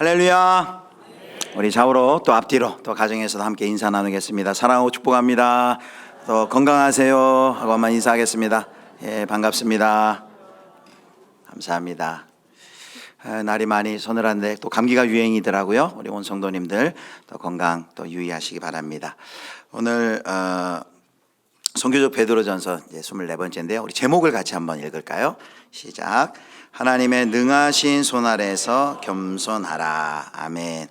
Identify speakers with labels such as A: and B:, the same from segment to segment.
A: 할렐루야. 우리 좌우로 또 앞뒤로 또 가정에서도 함께 인사 나누겠습니다. 사랑하고 축복합니다. 또 건강하세요 하고 한번 인사하겠습니다. 예, 반갑습니다. 감사합니다. 날이 많이 서늘한데 또 감기가 유행이더라고요. 우리 온 성도님들 또 건강 또 유의하시기 바랍니다. 오늘 선교적 베드로전서 이제 24번째인데요. 우리 제목을 같이 한번 읽을까요? 시작. 하나님의 능하신 손 아래서 겸손하라. 아멘.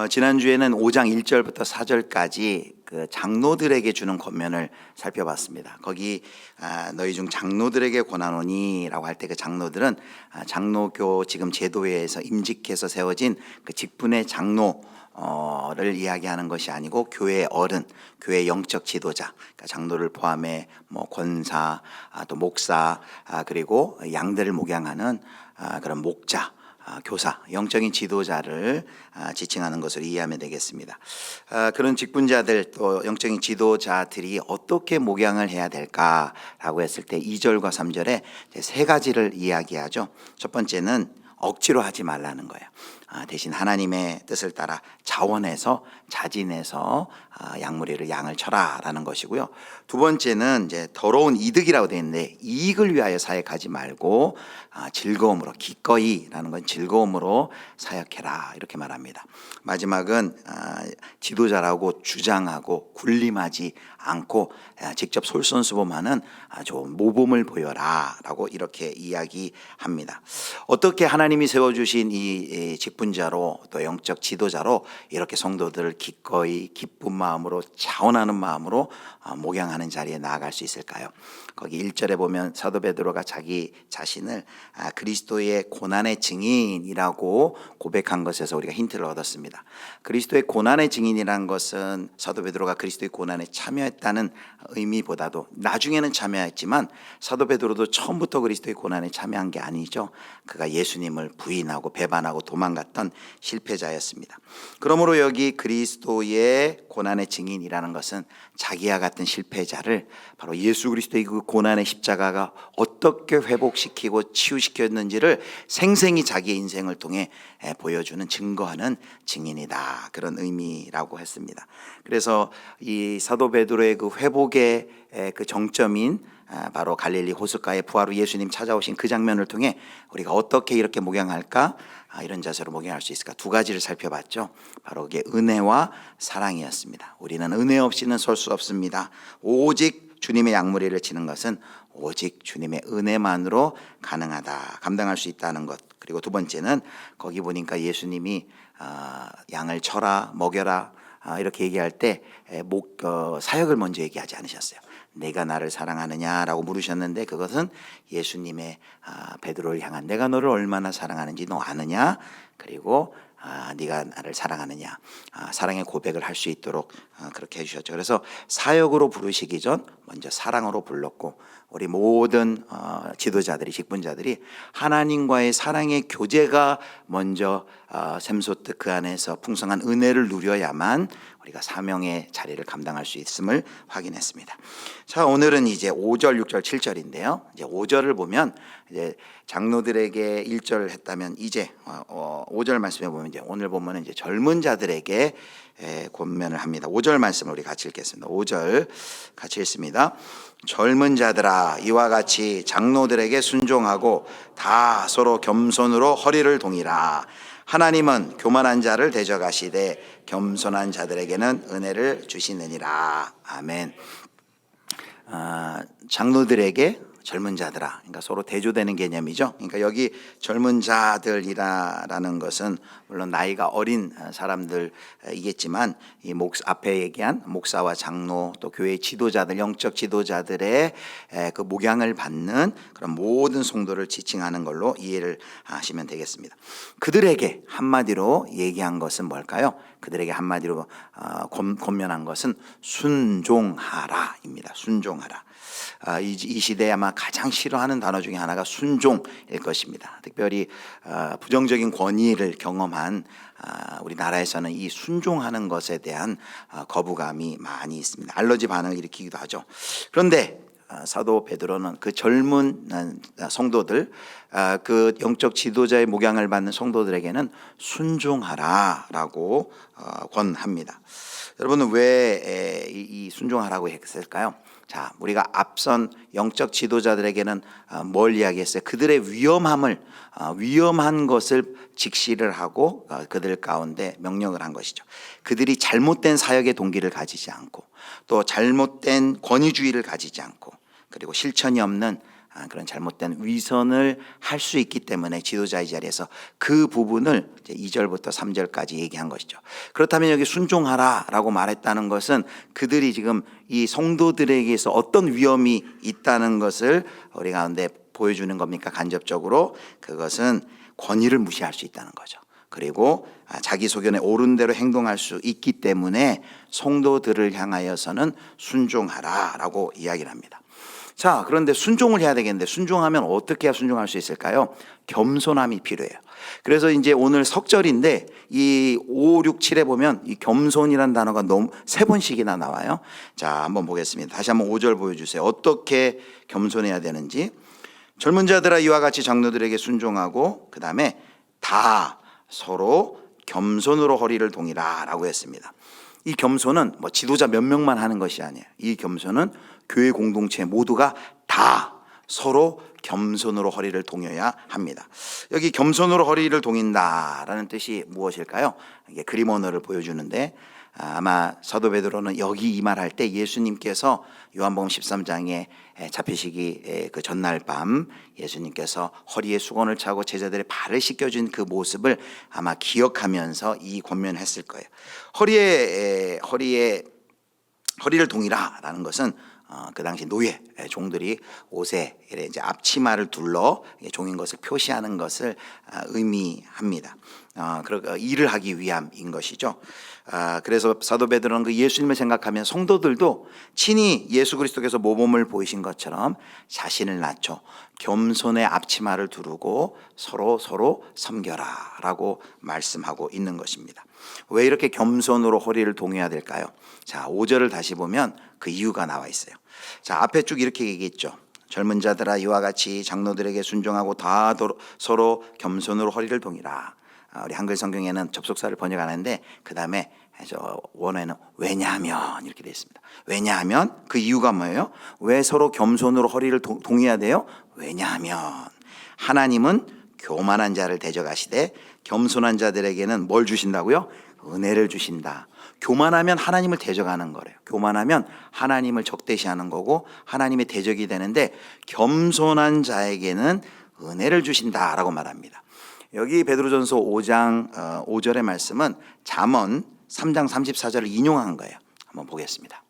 A: 지난주에는 5장 1절부터 4절까지 그 장로들에게 주는 권면을 살펴봤습니다. 거기 너희 중 장로들에게 권하노니 라고 할 때 그 장로들은 장로교 지금 제도회에서 임직해서 세워진 그 직분의 장로를 이야기하는 것이 아니고 교회의 어른, 교회 영적 지도자, 그러니까 장로를 포함해 뭐 권사, 또 목사, 그리고 양들을 목양하는 그런 목자, 교사, 영적인 지도자를 지칭하는 것으로 이해하면 되겠습니다. 그런 직분자들 또 영적인 지도자들이 어떻게 목양을 해야 될까라고 했을 때 2절과 3절에 세 가지를 이야기하죠. 첫 번째는 억지로 하지 말라는 거예요. 대신 하나님의 뜻을 따라 자원해서 자진해서 양을 쳐라라는 것이고요. 두 번째는 이제 더러운 이득이라고 되어 있는데 이익을 위하여 사역하지 말고 즐거움으로, 기꺼이라는 건 즐거움으로 사역해라 이렇게 말합니다. 마지막은 지도자라고 주장하고 군림하지 않고 직접 솔선수범하는 좋은 모범을 보여라라고 이렇게 이야기합니다. 어떻게 하나님이 세워주신 이 직분자로 또 영적 지도자로 이렇게 성도들을 기꺼이 기쁜 마음으로 자원하는 마음으로 목양하는 자리에 나아갈 수 있을까요? 거기 1절에 보면 사도 베드로가 자기 자신을 그리스도의 고난의 증인이라고 고백한 것에서 우리가 힌트를 얻었습니다. 그리스도의 고난의 증인이란 것은 사도 베드로가 그리스도의 고난에 참여했다는 의미보다도 나중에는 참여했지만 사도 베드로도 처음부터 그리스도의 고난에 참여한 게 아니죠. 그가 예수님을 부인하고 배반하고 도망갔던 실패자였습니다. 그러므로 여기 그리스도의 고난의 증인이라는 것은 자기와 같은 실패자를 바로 예수 그리스도의 그 고난의 십자가가 어떻게 회복시키고 치유시켰는지를 생생히 자기의 인생을 통해 보여주는 증거하는 증인이다. 그런 의미라고 했습니다. 그래서 이 사도 베드로의 그 회복의 그 정점인 바로 갈릴리 호숫가에 부활 후 예수님 찾아오신 그 장면을 통해 우리가 어떻게 이렇게 목양할까? 이런 자세로 목양할 수 있을까? 두 가지를 살펴봤죠. 바로 그게 은혜와 사랑이었습니다. 우리는 은혜 없이는 설 수 없습니다. 오직 주님의 양무리를 치는 것은 오직 주님의 은혜만으로 가능하다. 감당할 수 있다는 것. 그리고 두 번째는 거기 보니까 예수님이 양을 쳐라, 먹여라 이렇게 얘기할 때 사역을 먼저 얘기하지 않으셨어요. 내가 나를 사랑하느냐라고 물으셨는데 그것은 예수님의 베드로를 향한 내가 너를 얼마나 사랑하는지 너 아느냐? 그리고 네가 나를 사랑하느냐? 사랑의 고백을 할 수 있도록 그렇게 해주셨죠. 그래서 사역으로 부르시기 전 먼저 사랑으로 불렀고 우리 모든 지도자들이 직분자들이 하나님과의 사랑의 교제가 먼저 샘솟듯 그 안에서 풍성한 은혜를 누려야만 우리가 사명의 자리를 감당할 수 있음을 확인했습니다. 자, 오늘은 이제 5절, 6절, 7절인데요. 이제 5절을 보면 이제 장로들에게 1절 했다면 이제 5절 말씀에 보면 이제 오늘 보면 이제 젊은 자들에게 권면을 합니다. 5절 말씀을 우리 같이 읽겠습니다. 5절 같이 읽습니다. 젊은 자들아 이와 같이 장로들에게 순종하고 다 서로 겸손으로 허리를 동이라. 하나님은 교만한 자를 대적하시되 겸손한 자들에게는 은혜를 주시느니라. 아멘. 장로들에게 젊은 자들아, 그러니까 서로 대조되는 개념이죠. 그러니까 여기 젊은 자들이라는 것은 물론 나이가 어린 사람들이겠지만 이 앞에 얘기한 목사와 장로 또 교회 지도자들, 영적 지도자들의 그 목양을 받는 그런 모든 성도를 지칭하는 걸로 이해를 하시면 되겠습니다. 그들에게 한마디로 얘기한 것은 뭘까요? 그들에게 한마디로 권면한 것은 순종하라입니다. 순종하라. 이 시대에 아마 가장 싫어하는 단어 중에 하나가 순종일 것입니다. 특별히 부정적인 권위를 경험한 우리나라에서는 이 순종하는 것에 대한 거부감이 많이 있습니다. 알러지 반응을 일으키기도 하죠. 그런데 사도 베드로는 그 젊은 성도들, 그 영적 지도자의 목양을 받는 성도들에게는 순종하라라고 권합니다. 여러분은 왜 이 순종하라고 했을까요? 자, 우리가 앞선 영적 지도자들에게는 뭘 이야기했어요? 그들의 위험한 것을 직시를 하고 그들 가운데 명령을 한 것이죠. 그들이 잘못된 사역의 동기를 가지지 않고 또 잘못된 권위주의를 가지지 않고 그리고 실천이 없는 그런 잘못된 위선을 할 수 있기 때문에 지도자의 자리에서 그 부분을 이제 2절부터 3절까지 얘기한 것이죠. 그렇다면 여기 순종하라라고 말했다는 것은 그들이 지금 이 성도들에게서 어떤 위험이 있다는 것을 우리 가운데 보여주는 겁니까? 간접적으로 그것은 권위를 무시할 수 있다는 거죠. 그리고 자기 소견에 옳은 대로 행동할 수 있기 때문에 성도들을 향하여서는 순종하라라고 이야기를 합니다. 자, 그런데 순종을 해야 되겠는데 순종하면 어떻게 해야 순종할 수 있을까요? 겸손함이 필요해요. 그래서 이제 오늘 석절인데 이 5, 6, 7에 보면 이 겸손이라는 단어가 너무 3번씩이나 나와요. 자, 한번 보겠습니다. 다시 한번 5절 보여주세요. 어떻게 겸손해야 되는지. 젊은 자들아 이와 같이 장로들에게 순종하고 그 다음에 다 서로 겸손으로 허리를 동이라라고 했습니다. 이 겸손은 뭐 지도자 몇 명만 하는 것이 아니에요. 이 겸손은 교회 공동체 모두가 다 서로 겸손으로 허리를 동여야 합니다. 여기 겸손으로 허리를 동인다라는 뜻이 무엇일까요? 이게 그림 언어를 보여주는데 아마 사도 베드로는 여기 이 말할 때 예수님께서 요한복음 13장에 잡히시기 그 전날 밤 예수님께서 허리에 수건을 차고 제자들의 발을 씻겨준 그 모습을 아마 기억하면서 이 권면했을 거예요. 허리를 동이라라는 것은 그 당시 노예 종들이 옷에 이제 앞치마를 둘러 종인 것을 표시하는 것을 의미합니다. 일을 하기 위함인 것이죠. 그래서 사도 베드로는 그 예수님을 생각하면 성도들도 친히 예수 그리스도께서 모범을 보이신 것처럼 자신을 낮춰 겸손의 앞치마를 두르고 서로 섬겨라라고 말씀하고 있는 것입니다. 왜 이렇게 겸손으로 허리를 동여야 될까요? 자, 5절을 다시 보면 그 이유가 나와 있어요. 자, 앞에 쭉 이렇게 얘기했죠. 젊은 자들아 이와 같이 장로들에게 순종하고 다 서로 겸손으로 허리를 동이라. 우리 한글 성경에는 접속사를 번역하는데 그 다음에 원어에는 왜냐하면 이렇게 되어 있습니다. 왜냐하면 그 이유가 뭐예요? 왜 서로 겸손으로 허리를 동여야 돼요? 왜냐하면 하나님은 교만한 자를 대적하시되 겸손한 자들에게는 뭘 주신다고요? 은혜를 주신다. 교만하면 하나님을 대적하는 거래요. 교만하면 하나님을 적대시하는 거고 하나님의 대적이 되는데 겸손한 자에게는 은혜를 주신다라고 말합니다. 여기 베드로전서 5장 5절의 말씀은 잠언 3장 34절을 인용한 거예요. 한번 보겠습니다.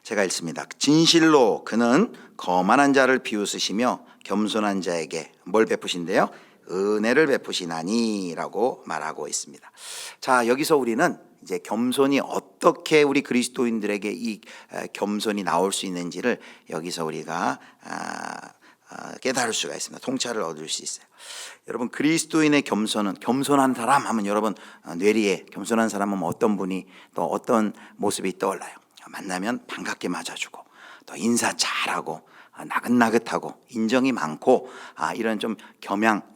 A: 제가 읽습니다. 진실로 그는 거만한 자를 비웃으시며 겸손한 자에게 뭘 베푸신대요? 은혜를 베푸시나니라고 말하고 있습니다. 자, 여기서 우리는 이제 겸손이 어떻게 우리 그리스도인들에게 이 겸손이 나올 수 있는지를 여기서 우리가 깨달을 수가 있습니다. 통찰을 얻을 수 있어요. 여러분, 그리스도인의 겸손한 사람 하면 여러분 뇌리에 겸손한 사람 하면 어떤 분이 또 어떤 모습이 떠올라요? 만나면 반갑게 맞아주고 또 인사 잘하고 나긋나긋하고 인정이 많고 이런 좀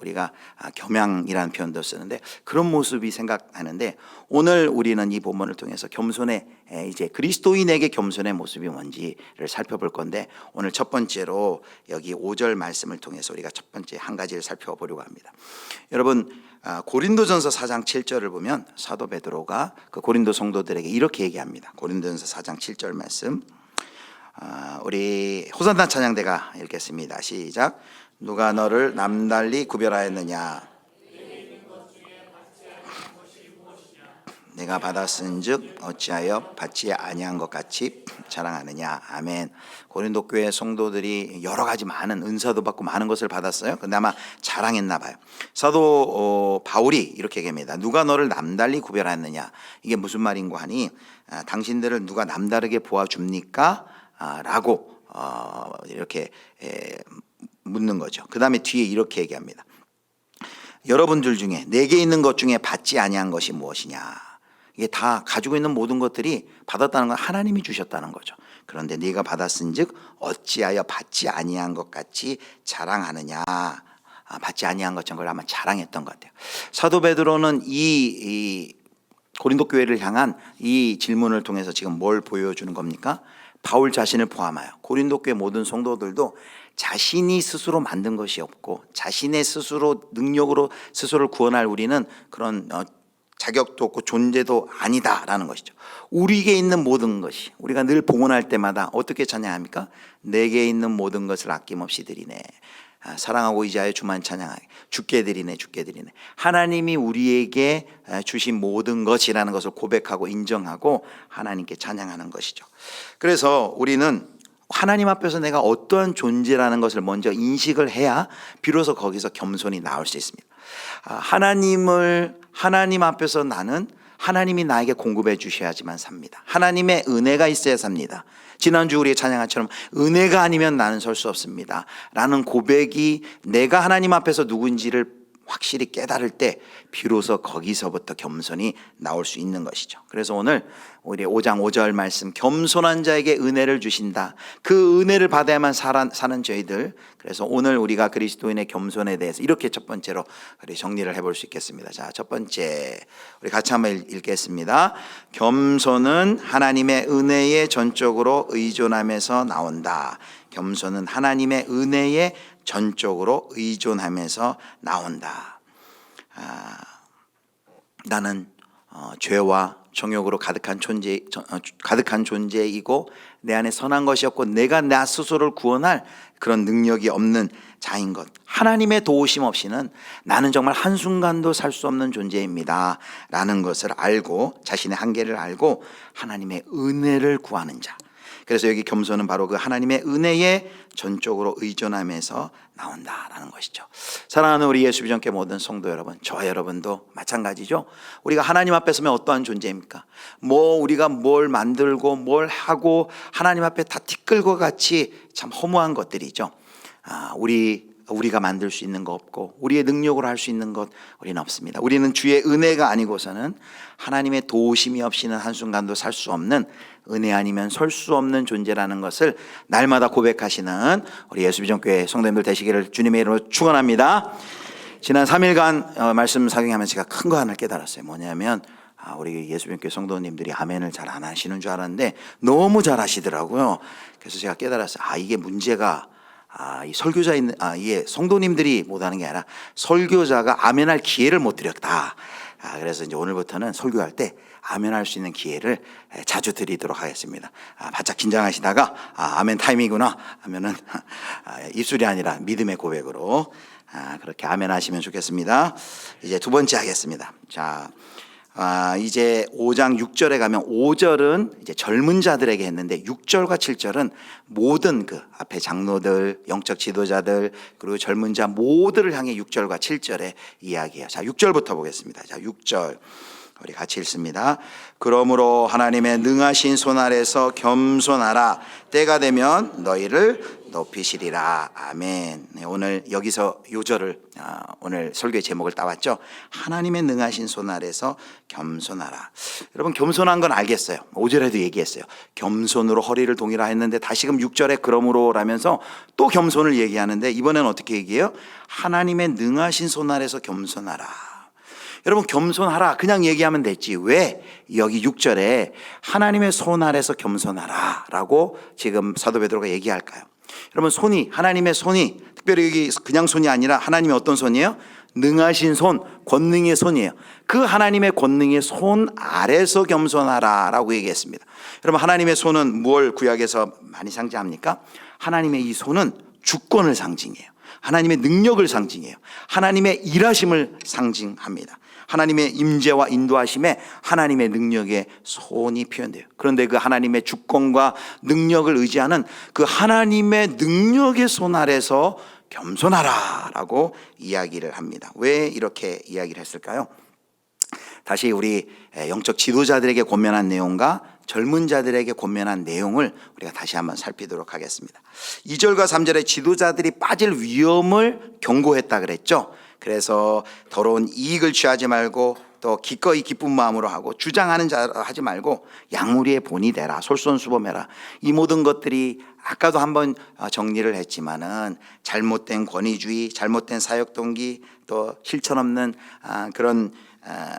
A: 우리가 겸양이라는 표현도 쓰는데 그런 모습이 생각하는데 오늘 우리는 이 본문을 통해서 겸손의 이제 그리스도인에게 겸손의 모습이 뭔지를 살펴볼 건데 오늘 첫 번째로 여기 5절 말씀을 통해서 우리가 첫 번째 한 가지를 살펴보려고 합니다. 여러분 고린도전서 4장 7절을 보면 사도 베드로가 그 고린도 성도들에게 이렇게 얘기합니다. 고린도전서 4장 7절 말씀 우리 호산나 찬양대가 읽겠습니다. 시작. 누가 너를 남달리 구별하였느냐? 내가 받았은즉 어찌하여 받지 아니한 것 같이 자랑하느냐? 아멘. 고린도 교회 성도들이 여러 가지 많은 은사도 받고 많은 것을 받았어요. 근데 아마 자랑했나 봐요. 사도 바울이 이렇게 얘기합니다. 누가 너를 남달리 구별하였느냐? 이게 무슨 말인고 하니 당신들을 누가 남다르게 보아줍니까? 라고 이렇게 묻는 거죠. 그 다음에 뒤에 이렇게 얘기합니다. 여러분들 중에 내게 있는 것 중에 받지 아니한 것이 무엇이냐? 이게 다 가지고 있는 모든 것들이 받았다는 건 하나님이 주셨다는 거죠. 그런데 네가 받았은즉 어찌하여 받지 아니한 것 같이 자랑하느냐. 받지 아니한 것처럼 그걸 아마 자랑했던 것 같아요. 사도 베드로는 이 고린도 교회를 향한 이 질문을 통해서 지금 뭘 보여주는 겁니까? 바울 자신을 포함하여 고린도 교회 모든 성도들도 자신이 스스로 만든 것이 없고 자신의 스스로 능력으로 스스로를 구원할 우리는 그런 자격도 없고 존재도 아니다라는 것이죠. 우리에게 있는 모든 것이, 우리가 늘 봉헌할 때마다 어떻게 찬양합니까? 내게 있는 모든 것을 아낌없이 드리네. 사랑하고 의지하여 주만 찬양하게. 주께 드리네, 주께 드리네. 하나님이 우리에게 주신 모든 것이라는 것을 고백하고 인정하고 하나님께 찬양하는 것이죠. 그래서 우리는 하나님 앞에서 내가 어떠한 존재라는 것을 먼저 인식을 해야 비로소 거기서 겸손이 나올 수 있습니다. 하나님 앞에서 나는 하나님이 나에게 공급해 주셔야지만 삽니다. 하나님의 은혜가 있어야 삽니다. 지난주 우리의 찬양처럼 은혜가 아니면 나는 설 수 없습니다 라는 고백이 내가 하나님 앞에서 누군지를 확실히 깨달을 때 비로소 거기서부터 겸손이 나올 수 있는 것이죠. 그래서 오늘 우리 5장 5절 말씀, 겸손한 자에게 은혜를 주신다. 그 은혜를 받아야만 사는 저희들. 그래서 오늘 우리가 그리스도인의 겸손에 대해서 이렇게 첫 번째로 우리 정리를 해볼 수 있겠습니다. 자, 첫 번째 우리 같이 한번 읽겠습니다. 겸손은 하나님의 은혜에 전적으로 의존하면서 나온다. 겸손은 하나님의 은혜에 전적으로 의존하면서 나온다. 나는 죄와 정욕으로 가득한 존재이고 내 안에 선한 것이 없고 내가 나 스스로를 구원할 그런 능력이 없는 자인 것. 하나님의 도우심 없이는 나는 정말 한순간도 살 수 없는 존재입니다 라는 것을 알고, 자신의 한계를 알고 하나님의 은혜를 구하는 자. 그래서 여기 겸손은 바로 그 하나님의 은혜에 전적으로 의존하면서 나온다라는 것이죠. 사랑하는 우리 예수비전교회 모든 성도 여러분, 저와 여러분도 마찬가지죠. 우리가 하나님 앞에 서면 어떠한 존재입니까? 우리가 뭘 만들고 뭘 하고 하나님 앞에 다 티끌과 같이 참 허무한 것들이죠. 우리가 만들 수 있는 거 없고 우리의 능력으로 할 수 있는 것 우리는 없습니다. 우리는 주의 은혜가 아니고서는 하나님의 도우심이 없이는 한순간도 살 수 없는, 은혜 아니면 설 수 없는 존재라는 것을 날마다 고백하시는 우리 예수비전교회 성도님들 되시기를 주님의 이름으로 축원합니다. 지난 3일간 말씀 사경하면서 제가 큰 거 하나를 깨달았어요. 뭐냐면 우리 예수비전교회 성도님들이 아멘을 잘 안 하시는 줄 알았는데 너무 잘 하시더라고요. 그래서 제가 깨달았어요. 이게 문제가 이 이게 성도님들이 못하는 게 아니라 설교자가 아멘할 기회를 못 드렸다. 그래서 이제 오늘부터는 설교할 때 아멘할 수 있는 기회를 자주 드리도록 하겠습니다. 바짝 긴장하시다가 아멘 타임이구나 하면은 입술이 아니라 믿음의 고백으로 그렇게 아멘 하시면 좋겠습니다. 이제 두 번째 하겠습니다. 자, 이제 5장 6절에 가면 5절은 이제 젊은 자들에게 했는데 6절과 7절은 모든 그 앞에 장로들, 영적 지도자들, 그리고 젊은 자 모두를 향해 6절과 7절에 이야기해요. 자, 6절부터 보겠습니다. 자, 6절 우리 같이 읽습니다. 그러므로 하나님의 능하신 손 아래서 겸손하라. 때가 되면 너희를 높이시리라. 아멘. 네, 오늘 여기서 요절을 오늘 설교의 제목을 따왔죠. 하나님의 능하신 손 아래서 겸손하라. 여러분, 겸손한 건 알겠어요. 5절에도 얘기했어요. 겸손으로 허리를 동이라 했는데 다시금 6절에 그러므로 라면서 또 겸손을 얘기하는데 이번에는 어떻게 얘기해요? 하나님의 능하신 손 아래서 겸손하라. 여러분, 겸손하라 그냥 얘기하면 됐지 왜 여기 6절에 하나님의 손 아래서 겸손하라 라고 지금 사도 베드로가 얘기할까요? 여러분, 하나님의 손이 특별히 여기 그냥 손이 아니라 하나님의 어떤 손이에요? 능하신 손, 권능의 손이에요. 그 하나님의 권능의 손 아래서 겸손하라 라고 얘기했습니다. 여러분, 하나님의 손은 뭘 구약에서 많이 상징합니까? 하나님의 이 손은 주권을 상징해요. 하나님의 능력을 상징해요. 하나님의 일하심을 상징합니다. 하나님의 임재와 인도하심에 하나님의 능력의 손이 표현돼요. 그런데 그 하나님의 주권과 능력을 의지하는 그 하나님의 능력의 손 아래서 겸손하라 라고 이야기를 합니다. 왜 이렇게 이야기를 했을까요? 다시 우리 영적 지도자들에게 권면한 내용과 젊은 자들에게 권면한 내용을 우리가 다시 한번 살피도록 하겠습니다. 2절과 3절에 지도자들이 빠질 위험을 경고했다 그랬죠. 그래서 더러운 이익을 취하지 말고 또 기꺼이 기쁜 마음으로 하고 주장하는 자 하지 말고 양무리의 본이 되라. 솔선수범해라. 이 모든 것들이 아까도 한번 정리를 했지만은 잘못된 권위주의, 잘못된 사역동기, 또 실천 없는 그런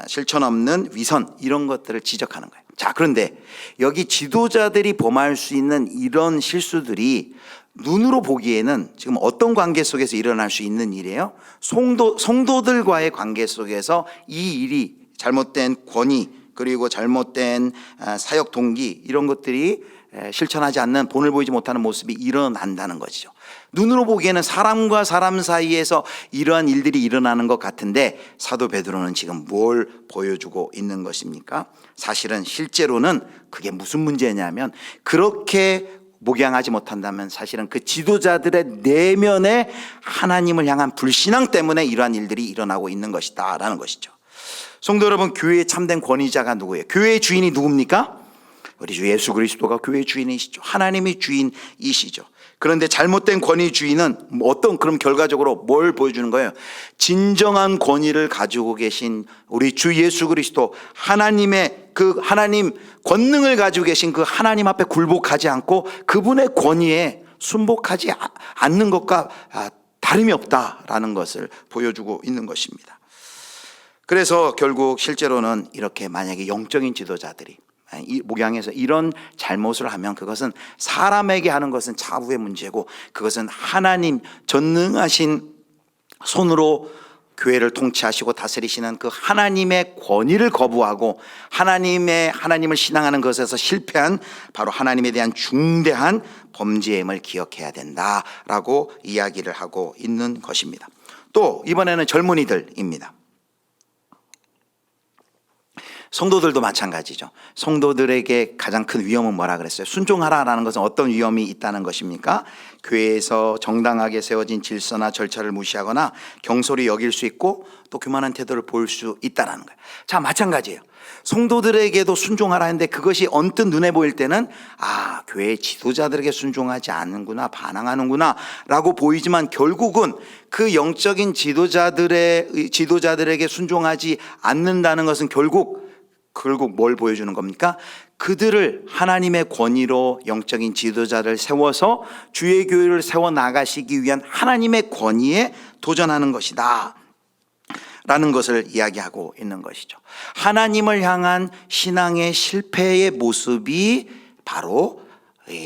A: 실천 없는 위선, 이런 것들을 지적하는 거예요. 자, 그런데 여기 지도자들이 범할 수 있는 이런 실수들이 눈으로 보기에는 지금 어떤 관계 속에서 일어날 수 있는 일이에요? 성도들과의 관계 속에서 이 일이, 잘못된 권위 그리고 잘못된 사역 동기, 이런 것들이 실천하지 않는, 본을 보이지 못하는 모습이 일어난다는 것이죠. 눈으로 보기에는 사람과 사람 사이에서 이러한 일들이 일어나는 것 같은데 사도 베드로는 지금 뭘 보여주고 있는 것입니까? 사실은 실제로는 그게 무슨 문제냐면, 그렇게 목양하지 못한다면 사실은 그 지도자들의 내면에 하나님을 향한 불신앙 때문에 이러한 일들이 일어나고 있는 것이다 라는 것이죠. 성도 여러분, 교회의 참된 권위자가 누구예요? 교회의 주인이 누굽니까? 우리 주 예수 그리스도가 교회의 주인이시죠. 하나님이 주인이시죠. 그런데 잘못된 권위주의는 어떤, 그럼 결과적으로 뭘 보여주는 거예요? 진정한 권위를 가지고 계신 우리 주 예수 그리스도, 하나님의 그 하나님 권능을 가지고 계신 그 하나님 앞에 굴복하지 않고 그분의 권위에 순복하지 않는 것과 다름이 없다라는 것을 보여주고 있는 것입니다. 그래서 결국 실제로는 이렇게 만약에 영적인 지도자들이 이 목양에서 이런 잘못을 하면 그것은 사람에게 하는 것은 차후의 문제고, 그것은 하나님 전능하신 손으로 교회를 통치하시고 다스리시는 그 하나님의 권위를 거부하고 하나님을 신앙하는 것에서 실패한 바로 하나님에 대한 중대한 범죄임을 기억해야 된다라고 이야기를 하고 있는 것입니다. 또 이번에는 젊은이들입니다. 성도들도 마찬가지죠. 성도들에게 가장 큰 위험은 뭐라 그랬어요? 순종하라라는 것은 어떤 위험이 있다는 것입니까? 교회에서 정당하게 세워진 질서나 절차를 무시하거나 경솔히 여길 수 있고 또 교만한 태도를 보일 수 있다는 거예요. 자, 마찬가지예요. 성도들에게도 순종하라 했는데 그것이 언뜻 눈에 보일 때는 교회 지도자들에게 순종하지 않는구나, 반항하는구나 라고 보이지만, 결국은 그 영적인 지도자들에게 순종하지 않는다는 것은 결국 뭘 보여주는 겁니까? 그들을 하나님의 권위로 영적인 지도자를 세워서 주의 교회를 세워나가시기 위한 하나님의 권위에 도전하는 것이다 라는 것을 이야기하고 있는 것이죠. 하나님을 향한 신앙의 실패의 모습이 바로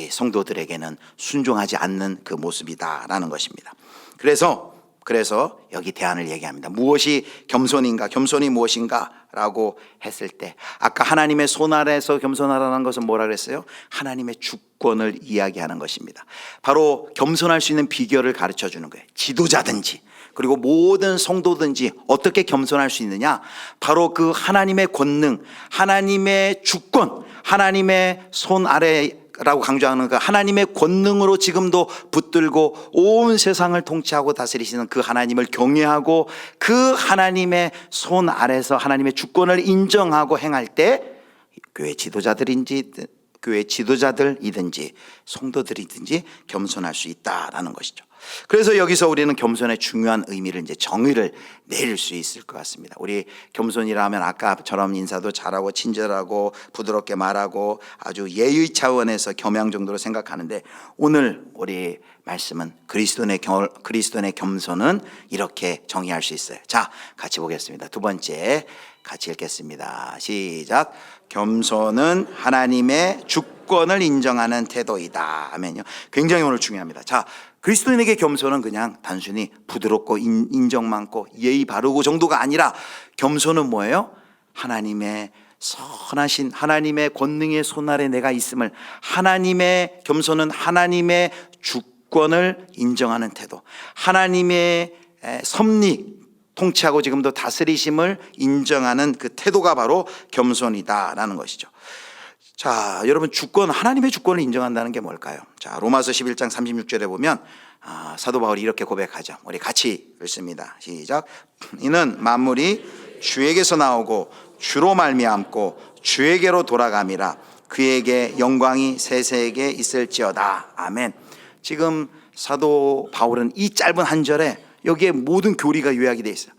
A: 성도들에게는 순종하지 않는 그 모습이다라는 것입니다. 그래서 여기 대안을 얘기합니다. 무엇이 겸손인가? 겸손이 무엇인가? 라고 했을 때 아까 하나님의 손 아래에서 겸손하라는 것은 뭐라 그랬어요? 하나님의 주권을 이야기하는 것입니다. 바로 겸손할 수 있는 비결을 가르쳐 주는 거예요. 지도자든지 그리고 모든 성도든지 어떻게 겸손할 수 있느냐? 바로 그 하나님의 권능, 하나님의 주권, 하나님의 손 아래라고 강조하는 그 하나님의 권능으로 지금도 붙들고 온 세상을 통치하고 다스리시는 그 하나님을 경외하고 그 하나님의 손 아래서 하나님의 주권을 인정하고 행할 때 교회 지도자들이든지 성도들이든지 겸손할 수 있다라는 것이죠. 그래서 여기서 우리는 겸손의 중요한 의미를 이제 정의를 내릴 수 있을 것 같습니다. 우리 겸손이라 하면 아까처럼 인사도 잘하고 친절하고 부드럽게 말하고 아주 예의 차원에서 겸양 정도로 생각하는데, 오늘 우리 말씀은 그리스도인의 겸손은 이렇게 정의할 수 있어요. 자, 같이 보겠습니다. 두 번째 같이 읽겠습니다. 시작. 겸손은 하나님의 주권을 인정하는 태도이다. 아멘요. 굉장히 오늘 중요합니다. 자, 그리스도인에게 겸손은 그냥 단순히 부드럽고 인정 많고 예의 바르고 정도가 아니라, 겸손은 뭐예요? 하나님의 선하신 하나님의 권능의 손 아래 내가 있음을, 겸손은 하나님의 주권을 인정하는 태도, 하나님의 섭리, 통치하고 지금도 다스리심을 인정하는 그 태도가 바로 겸손이다라는 것이죠. 자, 여러분, 하나님의 주권을 인정한다는 게 뭘까요? 자, 로마서 11장 36절에 보면 사도 바울이 이렇게 고백하죠. 우리 같이 읽습니다. 시작. 이는 만물이 주에게서 나오고 주로 말미암고 주에게로 돌아감이라. 그에게 영광이 세세에게 있을지어다. 아멘. 지금 사도 바울은 이 짧은 한 절에 여기에 모든 교리가 요약이 되어 있어요.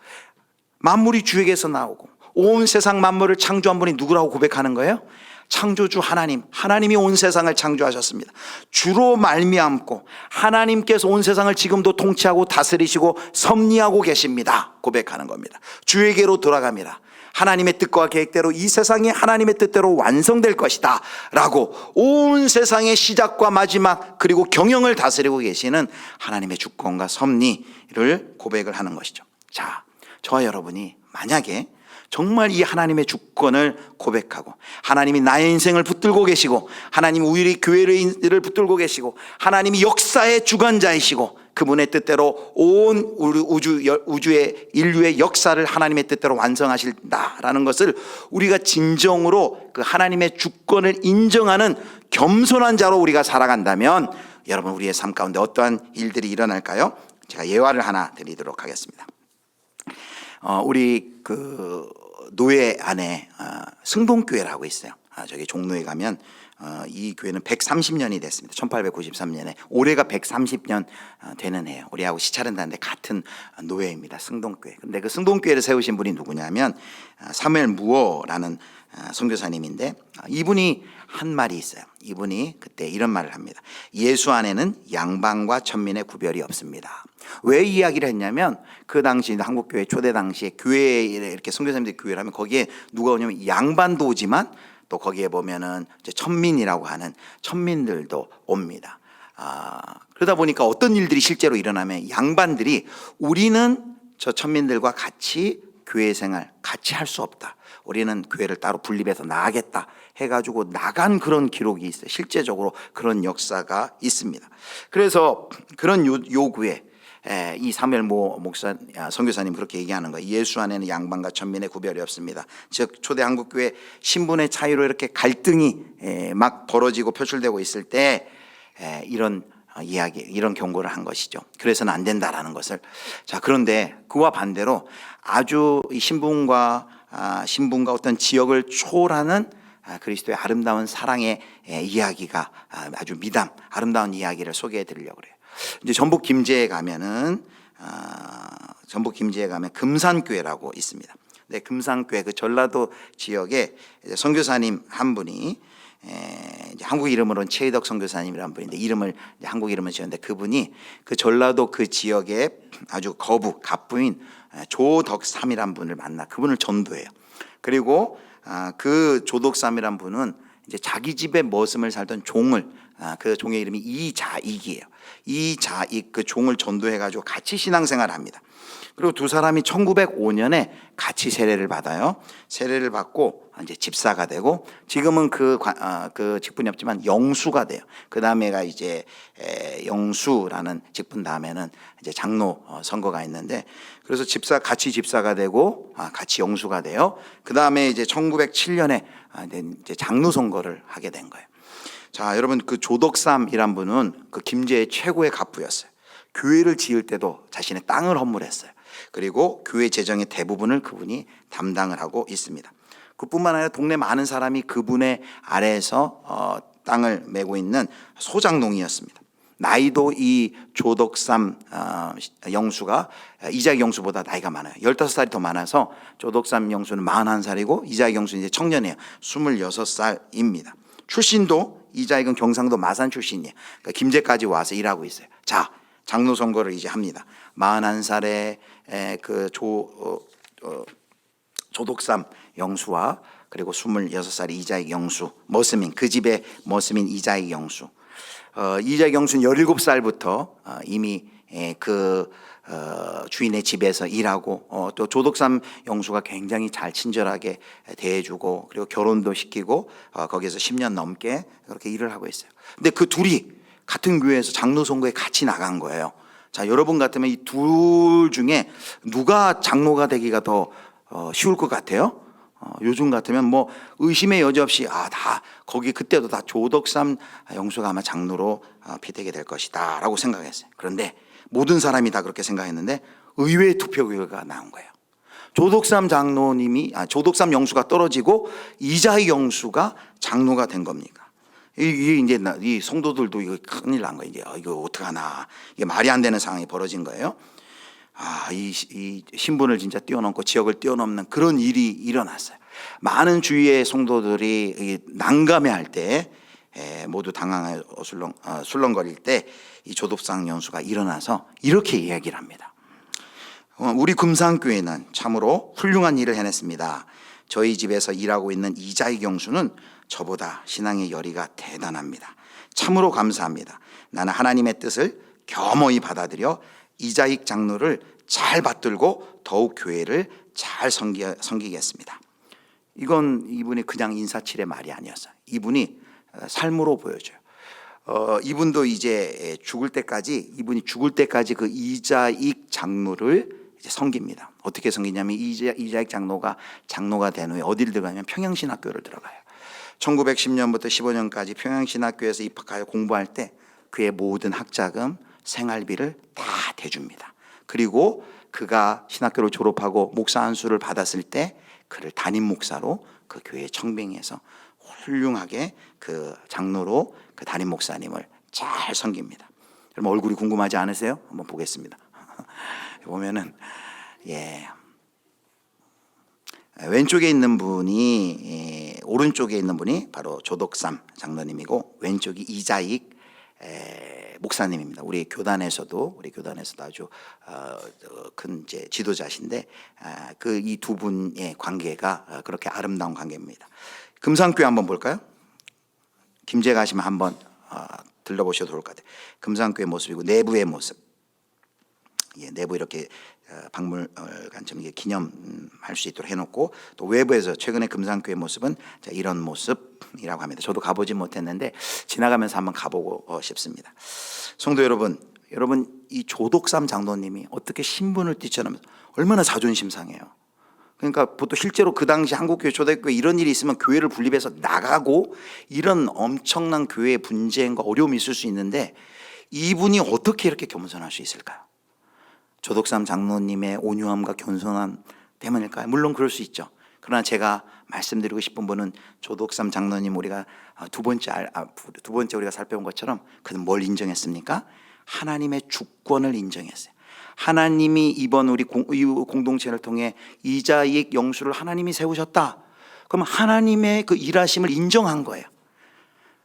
A: 만물이 주에게서 나오고 온 세상 만물을 창조한 분이 누구라고 고백하는 거예요? 창조주 하나님, 하나님이 온 세상을 창조하셨습니다. 주로 말미암고 하나님께서 온 세상을 지금도 통치하고 다스리시고 섭리하고 계십니다 고백하는 겁니다. 주에게로 돌아갑니다. 하나님의 뜻과 계획대로 이 세상이 하나님의 뜻대로 완성될 것이다 라고 온 세상의 시작과 마지막 그리고 경영을 다스리고 계시는 하나님의 주권과 섭리를 고백을 하는 것이죠. 자, 저와 여러분이 만약에 정말 이 하나님의 주권을 고백하고 하나님이 나의 인생을 붙들고 계시고 하나님이 우리 교회를 붙들고 계시고 하나님이 역사의 주관자이시고 그분의 뜻대로 온 우주의 인류의 역사를 하나님의 뜻대로 완성하신다라는 것을 우리가 진정으로 그 하나님의 주권을 인정하는 겸손한 자로 우리가 살아간다면 여러분 우리의 삶 가운데 어떠한 일들이 일어날까요? 제가 예화를 하나 드리도록 하겠습니다. 우리 그 노예 안에 승동교회라고 있어요. 저기 종로에 가면 이 교회는 130년이 됐습니다. 1893년에 올해가 130년 되는 해예요. 우리하고 시차른다는데 같은 노예입니다. 승동교회. 근데 그 승동교회를 세우신 분이 누구냐면 사무엘 무어라는 선교사님인데 이분이 한 말이 있어요. 이분이 그때 이런 말을 합니다. 예수 안에는 양반과 천민의 구별이 없습니다. 왜 이야기를 했냐면 그 당시 한국교회 초대 당시에 교회에 이렇게 선교사님들이 교회를 하면 거기에 누가 오냐면 양반도 오지만 또 거기에 보면은 이제 천민이라고 하는 천민들도 옵니다. 그러다 보니까 어떤 일들이 실제로 일어나면 양반들이 우리는 저 천민들과 같이 교회 생활 같이 할 수 없다. 우리는 교회를 따로 분립해서 나가겠다 해가지고 나간 그런 기록이 있어요. 실제적으로 그런 역사가 있습니다. 그래서 그런 요구에 이 사무엘 모 목사 선교사님 그렇게 얘기하는 거예요. 예수 안에는 양반과 천민의 구별이 없습니다. 즉 초대 한국교회 신분의 차이로 이렇게 갈등이 막 벌어지고 표출되고 있을 때 이런 이야기, 이런 경고를 한 것이죠. 그래서는 안 된다라는 것을. 자, 그런데 그와 반대로 아주 신분과 어떤 지역을 초월하는 그리스도의 아름다운 사랑의 이야기가 아주 아름다운 이야기를 소개해 드리려고 그래요. 이제 전북 김제에 가면 금산교회라고 있습니다. 네, 금산교회 그 전라도 지역에 선교사님 한 분이 이제 한국 이름으로는 최희덕 선교사님이라는 분인데 이제 한국 이름을 지었는데 그분이 그 전라도 그 지역에 아주 갑부인 조덕삼이라는 분을 만나 그분을 전도해요. 그리고 그 조덕삼이라는 분은 이제 자기 집에 머슴을 살던 종을 그 종의 이름이 이자익이에요. 이자익 그 종을 전도해가지고 같이 신앙생활을 합니다. 그리고 두 사람이 1905년에 같이 세례를 받아요. 세례를 받고 이제 집사가 되고 지금은 그 직분이 없지만 영수가 돼요. 그 다음에가 이제 영수라는 직분 다음에는 이제 장로 선거가 있는데 그래서 같이 집사가 되고 같이 영수가 돼요. 그 다음에 이제 1907년에 이제 장로 선거를 하게 된 거예요. 자, 여러분 그 조덕삼이란 분은 그 김제의 최고의 갑부였어요. 교회를 지을 때도 자신의 땅을 헌물했어요. 그리고 교회 재정의 대부분을 그분이 담당을 하고 있습니다. 그뿐만 아니라 동네 많은 사람이 그분의 아래에서 땅을 메고 있는 소장농이었습니다. 나이도 이 조덕삼 영수가 이자익 영수보다 나이가 많아요. 15살이 더 많아서 조덕삼 영수는 41살이고 이자익 영수는 이제 청년이에요. 26살입니다. 출신도 이자익은 경상도 마산 출신이에요. 그러니까 김제까지 와서 일하고 있어요. 자, 장로 선거를 이제 합니다. 41살에 그 조덕삼 영수와 그리고 26살의 이자익 영수 머슴인 그 집의 머슴인 이자익 영수. 이자익 영수는 17살부터 이미 그 주인의 집에서 일하고 또 조덕삼 영수가 굉장히 잘 친절하게 대해주고 그리고 결혼도 시키고 거기에서 10년 넘게 그렇게 일을 하고 있어요. 근데 그 둘이 같은 교회에서 장로 선거에 같이 나간 거예요. 자, 여러분 같으면 이 둘 중에 누가 장로가 되기가 더 쉬울 것 같아요? 요즘 같으면 뭐 의심의 여지 없이 다 거기 그때도 다 조덕삼 영수가 아마 장로로 피되게 될 것이다 라고 생각했어요. 그런데 모든 사람이 다 그렇게 생각했는데 의외의 투표 결과가 나온 거예요. 조덕삼 조덕삼 영수가 떨어지고 이자익 영수가 장로가 된 겁니까? 이게 이제 이 성도들도 이거 큰일 난 거예요. 이제 이거 어떡하나. 이게 말이 안 되는 상황이 벌어진 거예요. 이 신분을 진짜 뛰어넘고 지역을 뛰어넘는 그런 일이 일어났어요. 많은 주위의 성도들이 난감해할 때, 모두 당황해 술렁거릴 때 이 조독상 연수가 일어나서 이렇게 이야기를 합니다. 우리 금산교회는 참으로 훌륭한 일을 해냈습니다. 저희 집에서 일하고 있는 이자익 경수는 저보다 신앙의 열의가 대단합니다. 참으로 감사합니다. 나는 하나님의 뜻을 겸허히 받아들여 이자익 장로를 잘 받들고 더욱 교회를 잘 섬기겠습니다. 이건 이분이 그냥 인사치레 말이 아니었어요. 이분이 삶으로 보여줘요. 이분도 이제 이분이 죽을 때까지 그 이자익 장로를 이제 섬깁니다. 어떻게 섬기냐면 이자익 장로가 된 후에 어디를 들어가냐면 평양신학교를 들어가요. 1910년부터 15년까지 평양신학교에서 입학하여 공부할 때 그의 모든 학자금, 생활비를 다 대줍니다. 그리고 그가 신학교를 졸업하고 목사 안수를 받았을 때 그를 담임 목사로 그 교회에 청빙해서 훌륭하게 그 장로로 그 담임 목사님을 잘 섬깁니다. 여러분 얼굴이 궁금하지 않으세요? 한번 보겠습니다. 보면은 왼쪽에 있는 분이 오른쪽에 있는 분이 바로 조덕삼 장로님이고 왼쪽이 이자익 목사님입니다. 우리 교단에서도 아주 큰 이제 지도자신데 그 이 두 분의 관계가 그렇게 아름다운 관계입니다. 금산교회 한번 볼까요? 김제 가시면 한번 들러보셔도 좋을 것 같아요. 금산교회 모습이고 내부의 모습. 내부 이렇게 박물관처럼 기념할 수 있도록 해놓고 또 외부에서 최근에 금산교회 모습은 이런 모습이라고 합니다. 저도 가보지 못했는데 지나가면서 한번 가보고 싶습니다. 성도 여러분 이 조독삼 장로님이 어떻게 신분을 뛰쳐나면서 얼마나 자존심 상해요. 그러니까 보통 실제로 그 당시 한국교회 초대교회 이런 일이 있으면 교회를 분립해서 나가고 이런 엄청난 교회의 분쟁과 어려움이 있을 수 있는데 이분이 어떻게 이렇게 겸손할 수 있을까요? 조독삼 장로님의 온유함과 겸손함 때문일까요? 물론 그럴 수 있죠. 그러나 제가 말씀드리고 싶은 분은 조독삼 장로님 우리가 두 번째 우리가 살펴본 것처럼 그는 뭘 인정했습니까? 하나님의 주권을 인정했어요. 하나님이 이번 우리 공동체를 통해 이자익 영수를 하나님이 세우셨다. 그럼 하나님의 그 일하심을 인정한 거예요.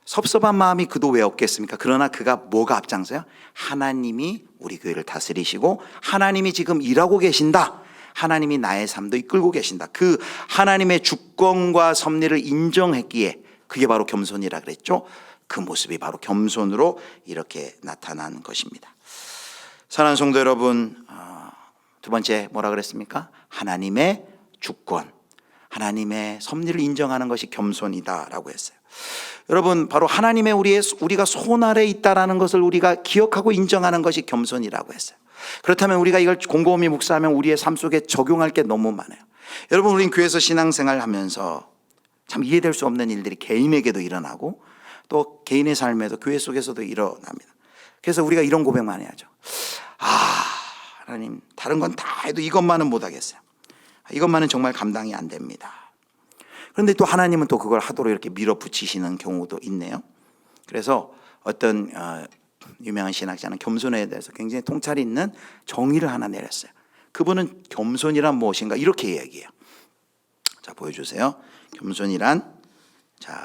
A: 섭섭한 마음이 그도 왜 없겠습니까? 그러나 그가 뭐가 앞장서요? 하나님이 우리 교회를 다스리시고 하나님이 지금 일하고 계신다. 하나님이 나의 삶도 이끌고 계신다. 그 하나님의 주권과 섭리를 인정했기에 그게 바로 겸손이라 그랬죠. 그 모습이 바로 겸손으로 이렇게 나타난 것입니다. 사랑하는 성도 여러분, 두 번째 뭐라 그랬습니까? 하나님의 주권, 하나님의 섭리를 인정하는 것이 겸손이다라고 했어요. 여러분 바로 하나님의 우리가 손 아래 있다라는 것을 우리가 기억하고 인정하는 것이 겸손이라고 했어요. 그렇다면 우리가 이걸 곰곰이 묵상하면 우리의 삶 속에 적용할 게 너무 많아요. 여러분 우리는 교회에서 신앙생활을 하면서 참 이해될 수 없는 일들이 개인에게도 일어나고 또 개인의 삶에도 교회 속에서도 일어납니다. 그래서 우리가 이런 고백만 해야죠. 하나님 다른 건 다 해도 이것만은 못하겠어요. 이것만은 정말 감당이 안 됩니다. 그런데 또 하나님은 또 그걸 하도록 이렇게 밀어붙이시는 경우도 있네요. 그래서 어떤 유명한 신학자는 겸손에 대해서 굉장히 통찰이 있는 정의를 하나 내렸어요. 그분은 겸손이란 무엇인가 이렇게 이야기해요. 자 보여주세요. 겸손이란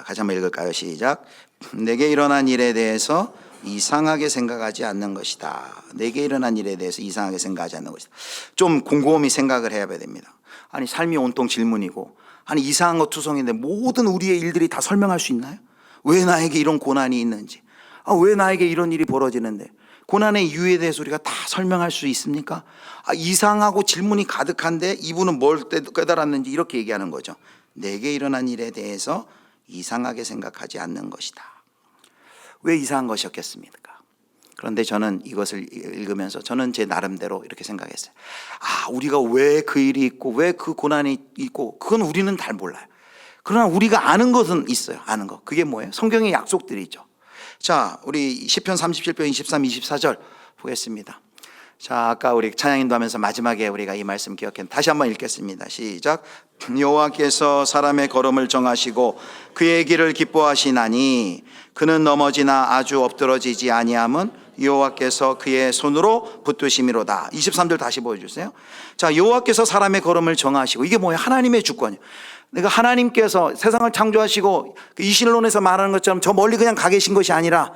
A: 같이 한번 읽을까요? 시작. 내게 일어난 일에 대해서 이상하게 생각하지 않는 것이다. 내게 일어난 일에 대해서 이상하게 생각하지 않는 것이다. 좀 곰곰이 생각을 해야 됩니다. 아니 삶이 온통 질문이고 아니 이상한 것 투성인데 모든 우리의 일들이 다 설명할 수 있나요? 왜 나에게 이런 고난이 있는지, 왜 나에게 이런 일이 벌어지는데 고난의 이유에 대해서 우리가 다 설명할 수 있습니까? 이상하고 질문이 가득한데 이분은 뭘 깨달았는지 이렇게 얘기하는 거죠. 내게 일어난 일에 대해서 이상하게 생각하지 않는 것이다. 왜 이상한 것이었겠습니까? 그런데 저는 이것을 읽으면서 저는 제 나름대로 이렇게 생각했어요. 우리가 왜 그 일이 있고 왜 그 고난이 있고 그건 우리는 잘 몰라요. 그러나 우리가 아는 것은 있어요. 아는 것. 그게 뭐예요? 성경의 약속들이죠. 자, 우리 시편 37편 23, 24절 보겠습니다. 자, 아까 우리 찬양인도 하면서 마지막에 우리가 이 말씀 기억해 다시 한번 읽겠습니다. 시작. 여호와께서 사람의 걸음을 정하시고 그의 길을 기뻐하시나니 그는 넘어지나 아주 엎드러지지 아니함은 여호와께서 그의 손으로 붙드심이로다. 23절 다시 보여주세요. 자, 여호와께서 사람의 걸음을 정하시고, 이게 뭐예요? 하나님의 주권이에요. 내가 하나님께서 세상을 창조하시고 이신론에서 말하는 것처럼 저 멀리 그냥 가 계신 것이 아니라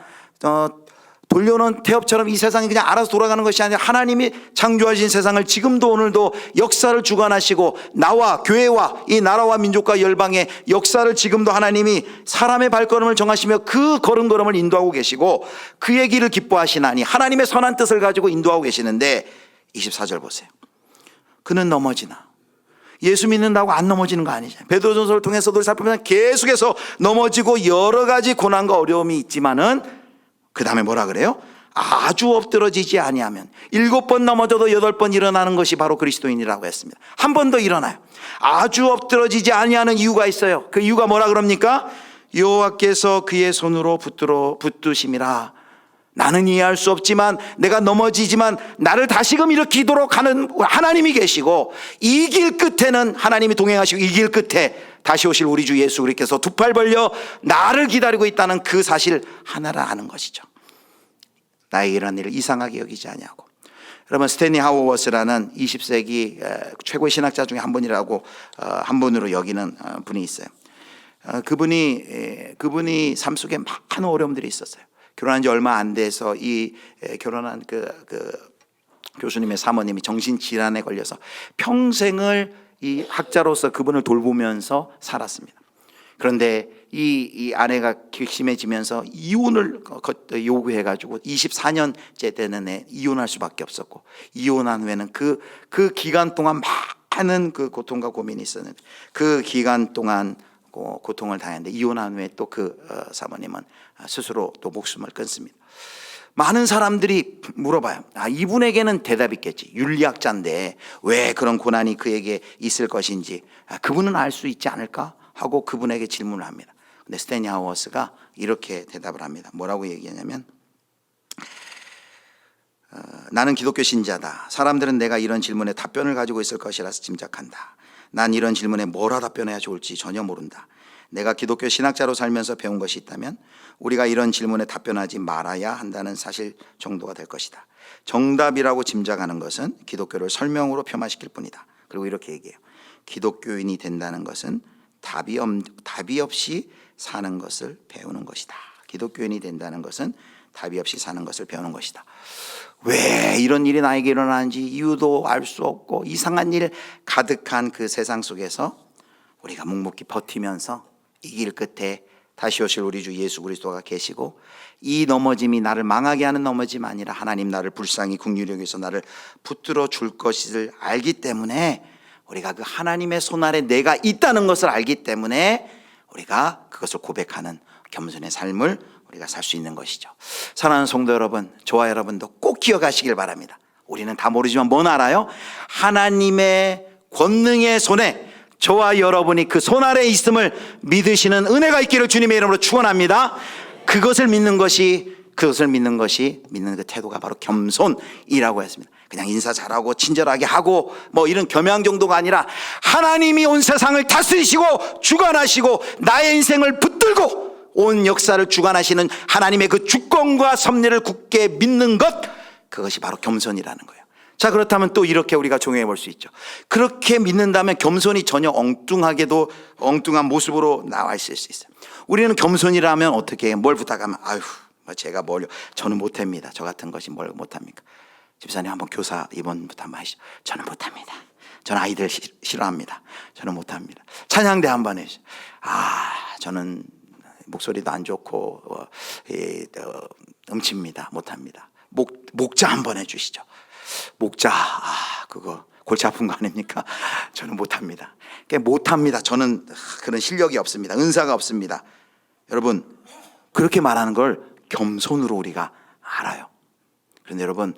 A: 돌려놓은 태엽처럼 이 세상이 그냥 알아서 돌아가는 것이 아니라 하나님이 창조하신 세상을 지금도 오늘도 역사를 주관하시고 나와 교회와 이 나라와 민족과 열방의 역사를 지금도 하나님이 사람의 발걸음을 정하시며 그 걸음걸음을 인도하고 계시고 그의 길을 기뻐하시나니 하나님의 선한 뜻을 가지고 인도하고 계시는데 24절 보세요. 그는 넘어지나. 예수 믿는다고 안 넘어지는 거 아니잖아요. 베드로전서를 통해서도 살펴보면 계속해서 넘어지고 여러 가지 고난과 어려움이 있지만은 그 다음에 뭐라 그래요? 아주 엎드러지지 아니하면 7번 넘어져도 8번 일어나는 것이 바로 그리스도인이라고 했습니다. 한 번 더 일어나요. 아주 엎드러지지 아니하는 이유가 있어요. 그 이유가 뭐라 그럽니까? 여호와께서 그의 손으로 붙드심이라. 나는 이해할 수 없지만 내가 넘어지지만 나를 다시금 일으키도록 하는 하나님이 계시고 이 길 끝에는 하나님이 동행하시고 이 길 끝에 다시 오실 우리 주 예수 그리스도께서 두 팔 벌려 나를 기다리고 있다는 그 사실 하나를 아는 것이죠. 나에게 이런 일을 이상하게 여기지 아니하고. 여러분, 스탠리 하워워스라는 20세기 최고의 신학자 중에 한 분이라고 한 분으로 여기는 분이 있어요. 그분이 삶 속에 많은 어려움들이 있었어요. 결혼한 지 얼마 안 돼서 이 결혼한 그 교수님의 사모님이 정신질환에 걸려서 평생을 이 학자로서 그분을 돌보면서 살았습니다. 그런데 이 아내가 괘씸해지면서 이혼을 요구해가지고 24년째 되는 애 이혼할 수밖에 없었고, 이혼한 후에는 그 기간 동안 많은 그 고통과 고민이 있었는데 그 기간 동안 고통을 당했는데 이혼한 후에 또 그 사모님은 스스로 또 목숨을 끊습니다. 많은 사람들이 물어봐요. 이분에게는 대답이 있겠지. 윤리학자인데 왜 그런 고난이 그에게 있을 것인지 그분은 알 수 있지 않을까 하고 그분에게 질문을 합니다. 근데 스탠리 하워스가 이렇게 대답을 합니다. 뭐라고 얘기하냐면 나는 기독교 신자다. 사람들은 내가 이런 질문에 답변을 가지고 있을 것이라서 짐작한다. 난 이런 질문에 뭐라 답변해야 좋을지 전혀 모른다. 내가 기독교 신학자로 살면서 배운 것이 있다면 우리가 이런 질문에 답변하지 말아야 한다는 사실 정도가 될 것이다. 정답이라고 짐작하는 것은 기독교를 설명으로 폄하시킬 뿐이다. 그리고 이렇게 얘기해요. 기독교인이 된다는 것은 답이 없이 사는 것을 배우는 것이다. 기독교인이 된다는 것은 답이 없이 사는 것을 배우는 것이다. 왜 이런 일이 나에게 일어나는지 이유도 알 수 없고 이상한 일 가득한 그 세상 속에서 우리가 묵묵히 버티면서 이 길 끝에 다시 오실 우리 주 예수 그리스도가 계시고 이 넘어짐이 나를 망하게 하는 넘어짐이 아니라 하나님 나를 불쌍히 긍휼히 여기서 나를 붙들어 줄 것을 알기 때문에 우리가 그 하나님의 손 아래 내가 있다는 것을 알기 때문에 우리가 그것을 고백하는 겸손의 삶을 우리가 살 수 있는 것이죠. 사랑하는 성도 여러분, 저와 여러분도 꼭 기억하시길 바랍니다. 우리는 다 모르지만 뭔 알아요? 하나님의 권능의 손에 저와 여러분이 그 손 아래에 있음을 믿으시는 은혜가 있기를 주님의 이름으로 축원합니다. 그것을 믿는 것이 믿는 그 태도가 바로 겸손이라고 했습니다. 그냥 인사 잘하고 친절하게 하고 뭐 이런 겸양 정도가 아니라 하나님이 온 세상을 다스리시고 주관하시고 나의 인생을 붙들고 온 역사를 주관하시는 하나님의 그 주권과 섭리를 굳게 믿는 것, 그것이 바로 겸손이라는 거예요. 자, 그렇다면 또 이렇게 우리가 종용해 볼 수 있죠. 그렇게 믿는다면 겸손이 전혀 엉뚱하게도 엉뚱한 모습으로 나와 있을 수 있어요. 우리는 겸손이라면 어떻게 해요? 뭘 부탁하면 제가 뭘요? 저는 못합니다. 저 같은 것이 뭘 못합니까? 집사님 한번 교사 이번부터 한번 하시죠. 저는 못합니다. 저는 아이들 싫어합니다. 저는 못합니다. 찬양대 한번 해주죠. 저는 목소리도 안 좋고 음치입니다. 못합니다. 목자 한번 해주시죠. 목자, 그거 골치 아픈 거 아닙니까? 저는 못합니다. 못합니다. 저는 그런 실력이 없습니다. 은사가 없습니다. 여러분, 그렇게 말하는 걸 겸손으로 우리가 알아요. 그런데 여러분,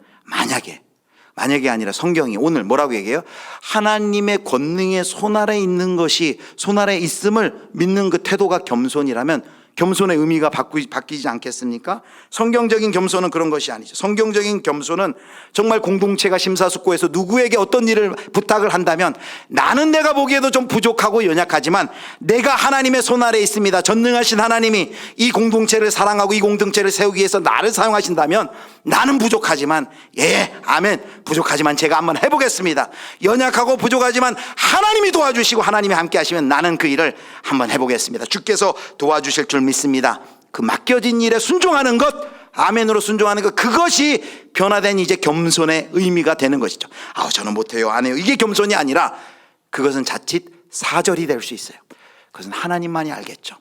A: 만약에 아니라 성경이 오늘 뭐라고 얘기해요? 하나님의 권능의 손 아래에 있는 것이, 손 아래에 있음을 믿는 그 태도가 겸손이라면 겸손의 의미가 바뀌지 않겠습니까? 성경적인 겸손은 그런 것이 아니죠. 성경적인 겸손은 정말 공동체가 심사숙고해서 누구에게 어떤 일을 부탁을 한다면 나는 내가 보기에도 좀 부족하고 연약하지만 내가 하나님의 손 아래에 있습니다. 전능하신 하나님이 이 공동체를 사랑하고 이 공동체를 세우기 위해서 나를 사용하신다면 나는 부족하지만 아멘, 부족하지만 제가 한번 해보겠습니다. 연약하고 부족하지만 하나님이 도와주시고 하나님이 함께 하시면 나는 그 일을 한번 해보겠습니다. 주께서 도와주실 줄 믿습니다. 그 맡겨진 일에 순종하는 것, 아멘으로 순종하는 것, 그것이 변화된 이제 겸손의 의미가 되는 것이죠. 저는 못해요, 안 해요, 이게 겸손이 아니라 그것은 자칫 사절이 될 수 있어요. 그것은 하나님만이 알겠죠.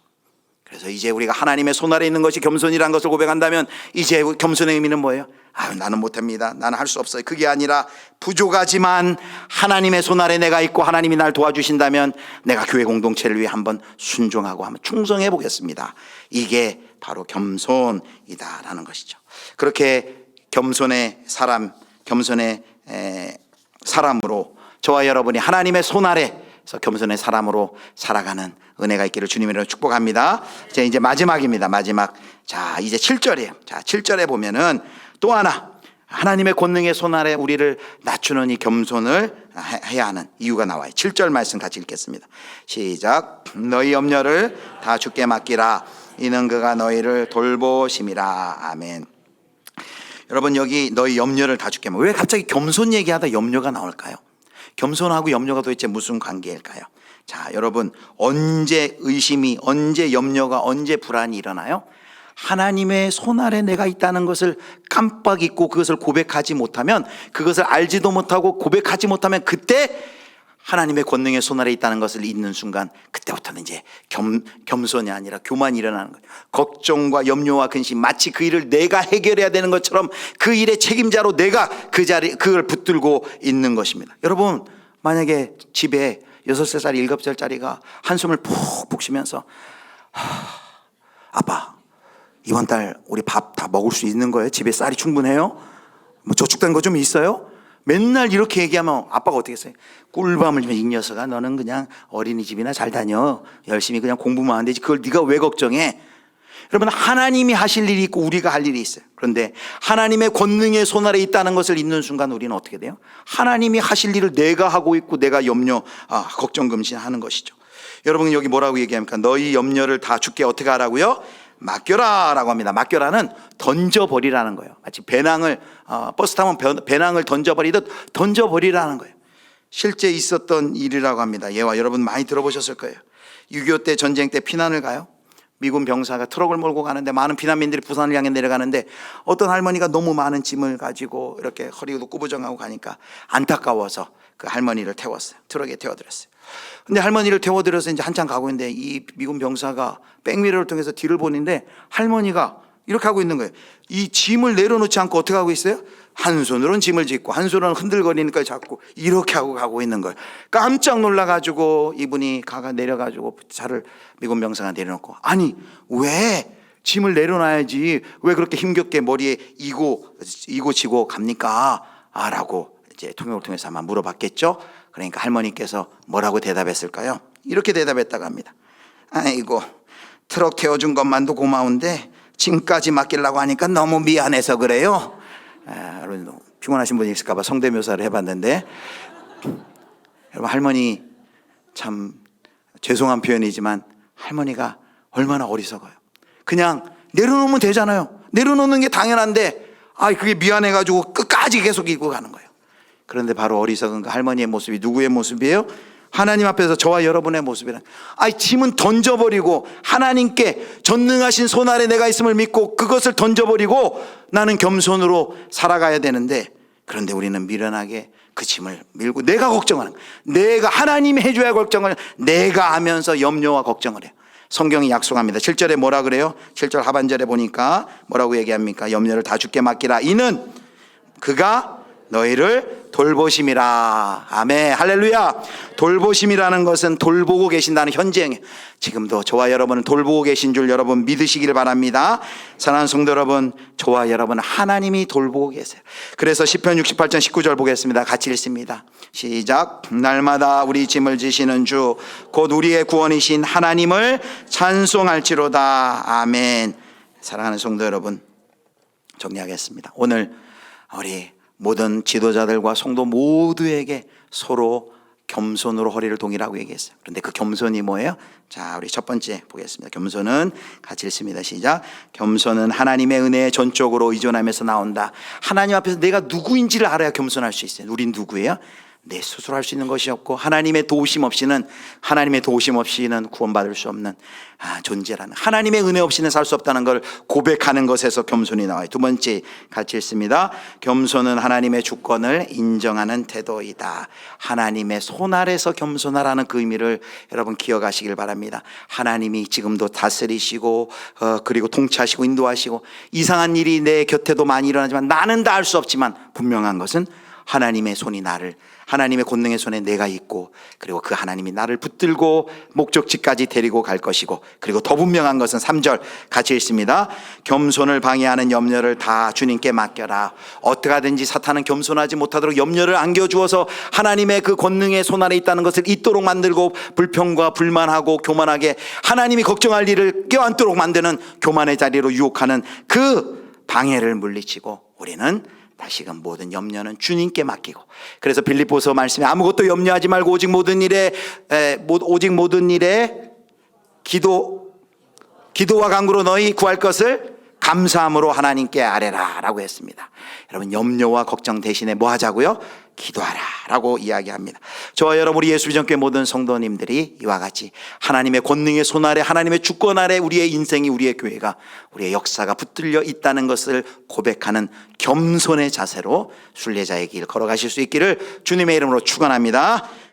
A: 그래서 이제 우리가 하나님의 손 아래 있는 것이 겸손이라는 것을 고백한다면 이제 겸손의 의미는 뭐예요? 나는 못합니다, 나는 할 수 없어요, 그게 아니라 부족하지만 하나님의 손 아래 내가 있고 하나님이 날 도와주신다면 내가 교회 공동체를 위해 한번 순종하고 한번 충성해 보겠습니다. 이게 바로 겸손이다라는 것이죠. 그렇게 겸손의 사람으로 저와 여러분이 하나님의 손 아래에서 겸손의 사람으로 살아가는 은혜가 있기를 주님으로 축복합니다. 이제 마지막입니다. 마지막. 자, 이제 7절이에요. 자, 7절에 보면은 또 하나 하나님의 권능의 손 아래 우리를 낮추는 이 겸손을 해야 하는 이유가 나와요. 7절 말씀 같이 읽겠습니다. 시작. 너희 염려를 다 주께 맡기라. 이는 그가 너희를 돌보심이라. 아멘. 여러분, 여기 너희 염려를 다 주께 맡기라. 왜 갑자기 겸손 얘기하다 염려가 나올까요? 겸손하고 염려가 도대체 무슨 관계일까요? 자, 여러분, 언제 의심이, 언제 염려가, 언제 불안이 일어나요? 하나님의 손 아래 내가 있다는 것을 깜빡 잊고 그것을 고백하지 못하면, 그것을 알지도 못하고 고백하지 못하면 그때 하나님의 권능의 손 아래 있다는 것을 잊는 순간, 그때부터는 이제 겸손이 아니라 교만이 일어나는 거예요. 걱정과 염려와 근심, 마치 그 일을 내가 해결해야 되는 것처럼 그 일의 책임자로 내가 그걸 붙들고 있는 것입니다. 여러분, 만약에 집에 6살짜리 7살짜리가 한숨을 푹푹 쉬면서 아빠, 이번 달 우리 밥 다 먹을 수 있는 거예요? 집에 쌀이 충분해요? 뭐 저축된 거 좀 있어요? 맨날 이렇게 얘기하면 아빠가 어떻게 했어요? 꿀밤을 주면 이 녀석아, 너는 그냥 어린이집이나 잘 다녀, 열심히 그냥 공부만 하면 되지, 그걸 네가 왜 걱정해? 여러분, 하나님이 하실 일이 있고 우리가 할 일이 있어요. 그런데 하나님의 권능의 손 아래 있다는 것을 잊는 순간 우리는 어떻게 돼요? 하나님이 하실 일을 내가 하고 있고 내가 걱정 금신하는 것이죠. 여러분, 여기 뭐라고 얘기합니까? 너희 염려를 다 주께 어떻게 하라고요? 맡겨라 라고 합니다. 맡겨라는 던져버리라는 거예요. 마치 배낭을 버스 타면 배낭을 던져버리듯 던져버리라는 거예요. 실제 있었던 일이라고 합니다. 예와 여러분 많이 들어보셨을 거예요. 6.25 때 전쟁 때 피난을 가요. 미군 병사가 트럭을 몰고 가는데 많은 피난민들이 부산을 향해 내려가는데 어떤 할머니가 너무 많은 짐을 가지고 이렇게 허리도 꾸부정하고 가니까 안타까워서 그 할머니를 태웠어요. 트럭에 태워드렸어요. 근데 할머니를 태워드려서 이제 한참 가고 있는데 이 미군 병사가 백미러를 통해서 뒤를 보는데 할머니가 이렇게 하고 있는 거예요. 이 짐을 내려놓지 않고 어떻게 하고 있어요? 한 손으로는 짐을 짚고 한 손으로는 흔들거리니까 잡고 이렇게 하고 가고 있는 거예요. 깜짝 놀라가지고 이분이 내려가지고 차를 미군 병사가 내려놓고, 아니 왜 짐을 내려놔야지 왜 그렇게 힘겹게 머리에 이고 지고 갑니까? 라고 이제 통역을 통해서 아마 물어봤겠죠. 그러니까 할머니께서 뭐라고 대답했을까요? 이렇게 대답했다고 합니다. 아이고, 트럭 태워준 것만도 고마운데 짐까지 맡기려고 하니까 너무 미안해서 그래요. 여러분, 피곤하신 분이 있을까 봐 성대묘사를 해봤는데, 여러분, 할머니 참 죄송한 표현이지만 할머니가 얼마나 어리석어요. 그냥 내려놓으면 되잖아요. 내려놓는 게 당연한데 그게 미안해가지고 끝까지 계속 이고 가는 거예요. 그런데 바로 어리석은 그 할머니의 모습이 누구의 모습이에요? 하나님 앞에서 저와 여러분의 모습이란. 짐은 던져버리고 하나님께 전능하신 손 아래 내가 있음을 믿고 그것을 던져버리고 나는 겸손으로 살아가야 되는데, 그런데 우리는 미련하게 그 짐을 밀고 내가 걱정하는 거예요. 내가 하나님이 해줘야 할 걱정을 내가 하면서 염려와 걱정을 해요. 성경이 약속합니다. 7절에 뭐라 그래요? 7절 하반절에 보니까 뭐라고 얘기합니까? 염려를 다 주께 맡기라. 이는 그가 너희를 돌보심이라. 아멘. 할렐루야. 돌보심이라는 것은 돌보고 계신다는 현재예요. 지금도 저와 여러분은 돌보고 계신 줄 여러분 믿으시기를 바랍니다. 사랑하는 성도 여러분, 저와 여러분 하나님이 돌보고 계세요. 그래서 시편 68편 19절 보겠습니다. 같이 읽습니다. 시작. 날마다 우리 짐을 지시는 주 곧 우리의 구원이신 하나님을 찬송할지로다. 아멘. 사랑하는 성도 여러분, 정리하겠습니다. 오늘 우리 모든 지도자들과 성도 모두에게 서로 겸손으로 허리를 동이라고 얘기했어요. 그런데 그 겸손이 뭐예요? 자, 우리 첫 번째 보겠습니다. 겸손은 같이 읽습니다. 시작. 겸손은 하나님의 은혜에 전적으로 의존하면서 나온다. 하나님 앞에서 내가 누구인지를 알아야 겸손할 수 있어요. 우린 누구예요? 내 스스로 할 수 있는 것이 없고 하나님의 도우심 없이는 구원받을 수 없는 존재라는, 하나님의 은혜 없이는 살 수 없다는 걸 고백하는 것에서 겸손이 나와요. 두 번째 같이 읽습니다. 겸손은 하나님의 주권을 인정하는 태도이다. 하나님의 손 아래서 겸손하라는 그 의미를 여러분 기억하시길 바랍니다. 하나님이 지금도 다스리시고 그리고 통치하시고 인도하시고 이상한 일이 내 곁에도 많이 일어나지만 나는 다 알 수 없지만 분명한 것은 하나님의 손이 하나님의 권능의 손에 내가 있고, 그리고 그 하나님이 나를 붙들고 목적지까지 데리고 갈 것이고, 그리고 더 분명한 것은 3절 같이 읽습니다. 겸손을 방해하는 염려를 다 주님께 맡겨라. 어떻게 하든지 사탄은 겸손하지 못하도록 염려를 안겨주어서 하나님의 그 권능의 손 아래 있다는 것을 잊도록 만들고, 불평과 불만하고 교만하게 하나님이 걱정할 일을 껴안도록 만드는 교만의 자리로 유혹하는 그 방해를 물리치고, 우리는 다시금 모든 염려는 주님께 맡기고, 그래서 빌립보서 말씀에 아무것도 염려하지 말고 오직 모든 일에 기도와 간구로 너희 구할 것을 감사함으로 하나님께 아뢰라 라고 했습니다. 여러분, 염려와 걱정 대신에 뭐 하자고요? 기도하라 라고 이야기합니다. 저와 여러분, 우리 예수비전교회 모든 성도님들이 이와 같이 하나님의 권능의 손 아래, 하나님의 주권 아래 우리의 인생이, 우리의 교회가, 우리의 역사가 붙들려 있다는 것을 고백하는 겸손의 자세로 순례자의 길 걸어가실 수 있기를 주님의 이름으로 축원합니다.